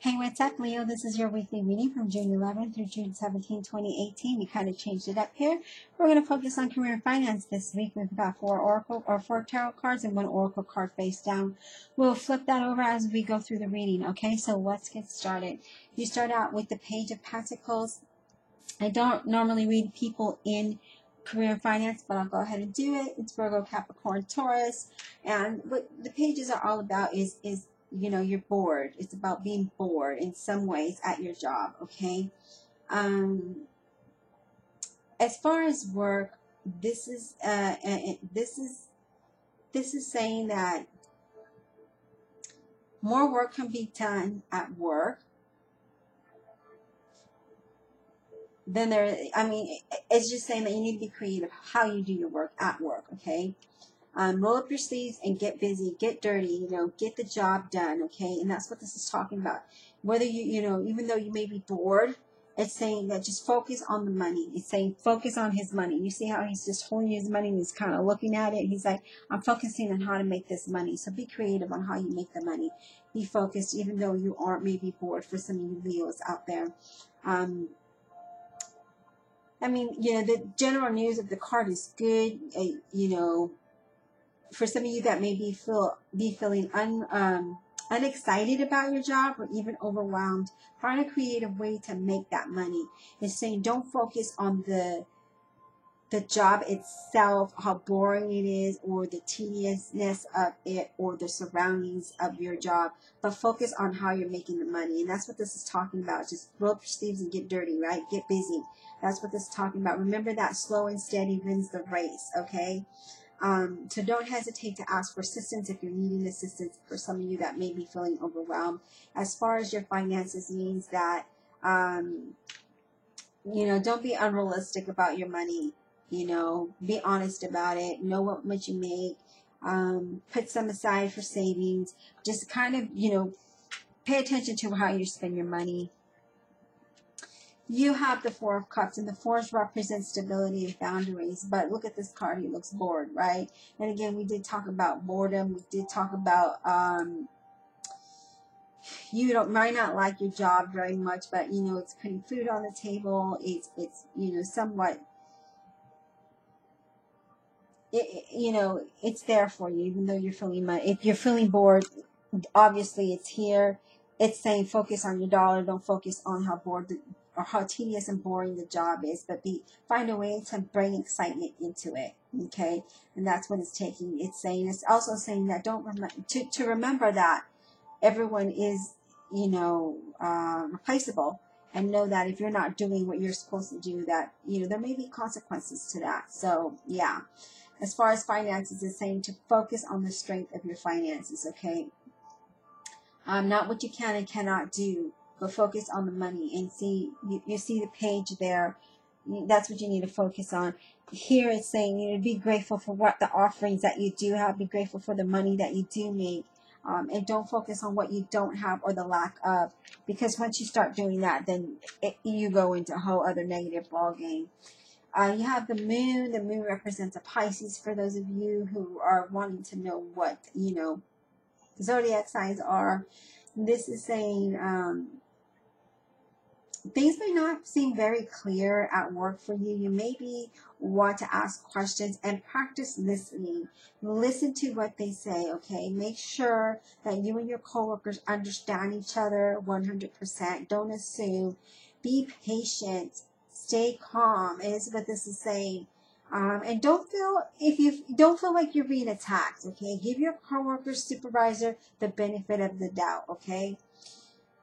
Hey, what's up, Leo? This is your weekly reading from June 11th through June 17th, 2018. We kind of changed it up here. We're going to focus on career and finance this week. We've got four tarot cards and one oracle card face down. We'll flip that over as we go through the reading. Okay, so let's get started. You start out with the Page of Pentacles. I don't normally read people in career and finance, but I'll go ahead and do it. It's Virgo, Capricorn, Taurus, and what the pages are all about is you're bored. It's about being bored in some ways at your job. Okay. As far as work, this is saying that more work can be done at work than there. It's just saying that you need to be creative how you do your work at work. Okay. Roll up your sleeves and get busy, get dirty, get the job done, okay? And that's what this is talking about. Whether even though you may be bored, it's saying that just focus on the money. It's saying focus on his money. You see how he's just holding his money and he's kind of looking at it. He's like, I'm focusing on how to make this money. So be creative on how you make the money. Be focused, even though you aren't maybe bored for some of you Leos out there. The general news of the card is good, for some of you that may be feeling unexcited about your job or even overwhelmed, find a creative way to make that money. It's saying don't focus on the job itself, how boring it is, or the tediousness of it, or the surroundings of your job, but focus on how you're making the money. And that's what this is talking about. Just roll up your sleeves and get dirty, right? Get busy. That's what this is talking about. Remember that slow and steady wins the race, okay? So don't hesitate to ask for assistance if you're needing assistance, for some of you that may be feeling overwhelmed. As far as your finances means that, don't be unrealistic about your money. Be honest about it. Know what much you make. Put some aside for savings. Just kind of, pay attention to how you spend your money. You have the Four of Cups, and the Fours represent stability and boundaries. But look at this card. He looks bored, right? And again, we did talk about boredom. We did talk about might not like your job very much, but it's putting food on the table. It's somewhat. It's there for you, even though you're feeling if you're feeling bored. Obviously, it's here. It's saying focus on your dollar. Don't focus on how bored or how tedious and boring the job is, but find a way to bring excitement into it, okay? And that's what it's taking. It's saying, it's also saying that to remember that everyone is, replaceable, and know that if you're not doing what you're supposed to do, that, there may be consequences to that. So, yeah. As far as finances, it's saying to focus on the strength of your finances, okay? Not what you can and cannot do, but focus on the money. And see, you see the page there. That's what you need to focus on. Here it's saying, be grateful for what the offerings that you do have. Be grateful for the money that you do make. And don't focus on what you don't have or the lack of. Because once you start doing that, then you go into a whole other negative ballgame. You have the moon. The moon represents a Pisces for those of you who are wanting to know what, zodiac signs are. This is saying things may not seem very clear at work for you. You maybe want to ask questions and practice listening. Listen to what they say, okay? Make sure that you and your coworkers understand each other 100%. Don't assume. Be patient. Stay calm is what this is saying. And don't feel like you're being attacked, okay? Give your coworker, supervisor the benefit of the doubt, okay?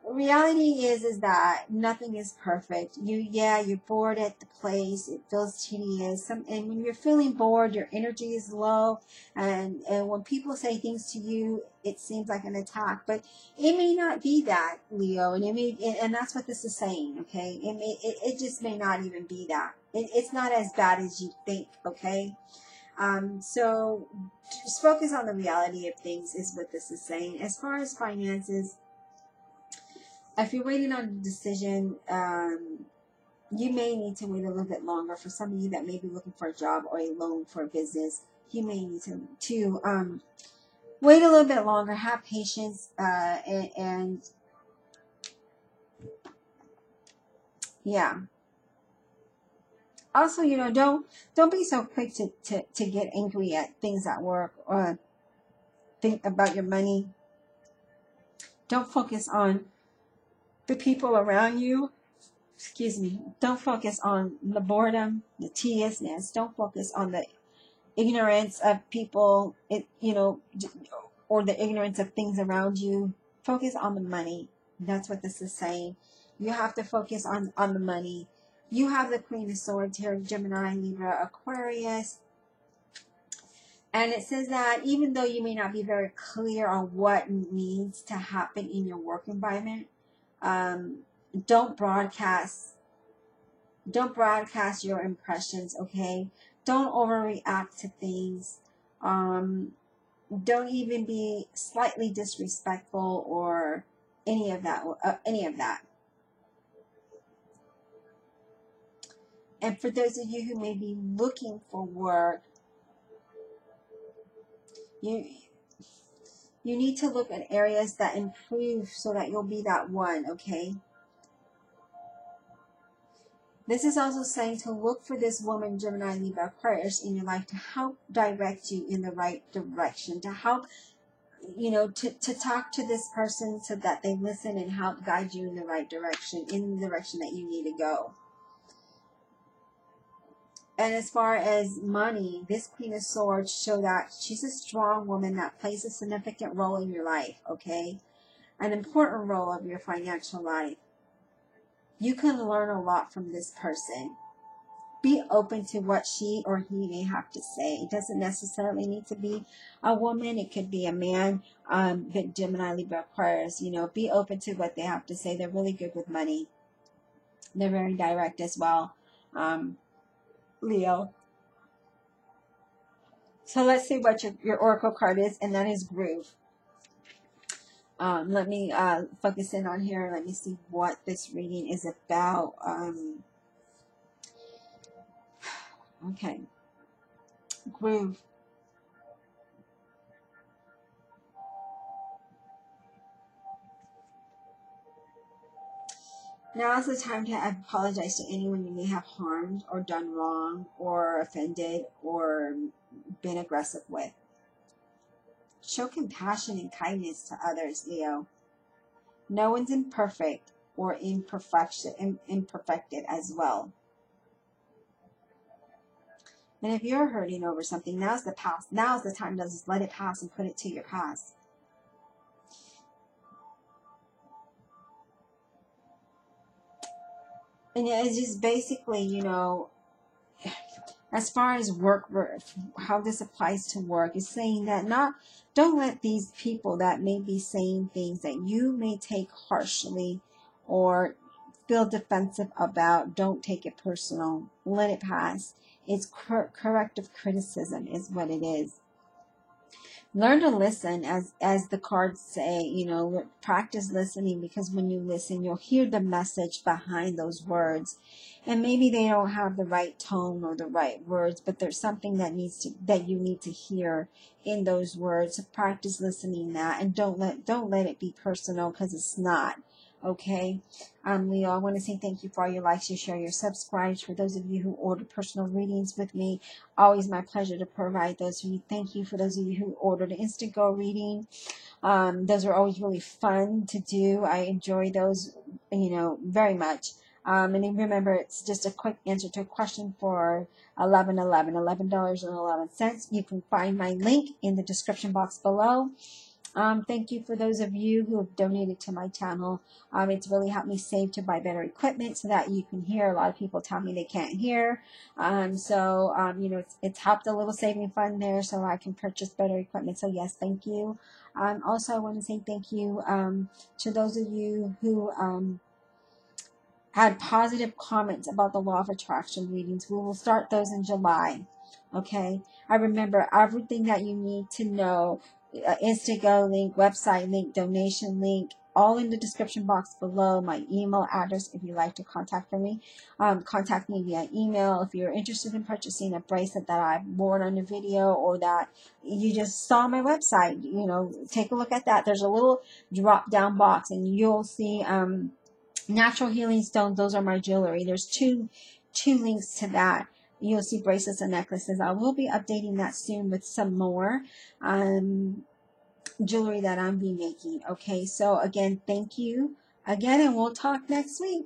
Reality is that nothing is perfect. You're bored at the place. It feels tedious. And when you're feeling bored, your energy is low. And when people say things to you, it seems like an attack. But it may not be that, Leo. And that's what this is saying, okay? It just may not even be that. It's not as bad as you think, okay? So just focus on the reality of things is what this is saying. As far as finances, if you're waiting on a decision, you may need to wait a little bit longer. For some of you that may be looking for a job or a loan for a business, you may need to wait a little bit longer. Have patience and Yeah. Also, don't be so quick to get angry at things at work or think about your money. Don't focus on the people around you. Excuse me. Don't focus on the boredom, the tediousness. Don't focus on the ignorance of people, or the ignorance of things around you. Focus on the money. That's what this is saying. You have to focus on the money. You have the Queen of Swords here, Gemini, Libra, Aquarius. And it says that even though you may not be very clear on what needs to happen in your work environment, um, don't broadcast your impressions, okay? Don't overreact to things. Don't even be slightly disrespectful or any of that. And for those of you who may be looking for work, you need to look at areas that improve so that you'll be that one, okay? This is also saying to look for this woman, Gemini, Libra, Aquarius in your life to help direct you in the right direction, to help, to talk to this person so that they listen and help guide you in the right direction, in the direction that you need to go. And as far as money, this Queen of Swords show that she's a strong woman that plays a significant role in your life, okay? An important role of your financial life. You can learn a lot from this person. Be open to what she or he may have to say. It doesn't necessarily need to be a woman. It could be a man. But Gemini, Libra, Aquarius, be open to what they have to say. They're really good with money. They're very direct as well. Leo. So let's see what your oracle card is, and that is Groove. Let me focus in on here. Let me see what this reading is about. Okay. Groove. Now is the time to apologize to anyone you may have harmed or done wrong or offended or been aggressive with. Show compassion and kindness to others, Leo. No one's imperfect or imperfected as well. And if you're hurting over something, now's the time to just let it pass and put it to your past. And it's just basically, as far as work, how this applies to work, is saying that don't let these people that may be saying things that you may take harshly or feel defensive about, don't take it personal. Let it pass. It's corrective criticism is what it is. Learn to listen, as the cards say, practice listening, because when you listen, you'll hear the message behind those words. And maybe they don't have the right tone or the right words, but there's something that you need to hear in those words. So practice listening that, and don't let it be personal, because it's not. Okay, Leo, I want to say thank you for all your likes, your share, your subscribes. For those of you who order personal readings with me, always my pleasure to provide those for you. Thank you for those of you who ordered an InstantGo reading. Those are always really fun to do. I enjoy those, very much. And then remember, it's just a quick answer to a question for $11.11. You can find my link in the description box below. Thank you for those of you who have donated to my channel. It's really helped me save to buy better equipment so that you can hear. A lot of people tell me they can't hear. It's helped a little saving fund there so I can purchase better equipment. So yes, thank you. Also, I want to say thank you to those of you who had positive comments about the law of attraction readings. We will start those in July. Okay. I remember everything that you need to know. InstantGo link, website link, donation link, all in the description box below. My email address if you'd like to contact me. Contact me via email if you're interested in purchasing a bracelet that I've worn on the video, or that you just saw my website. Take a look at that. There's a little drop down box and you'll see Natural healing stones, those are my jewelry. There's two links to that. You'll see bracelets and necklaces. I will be updating that soon with some more jewelry that I'm be making. Okay, so again, thank you again, and we'll talk next week.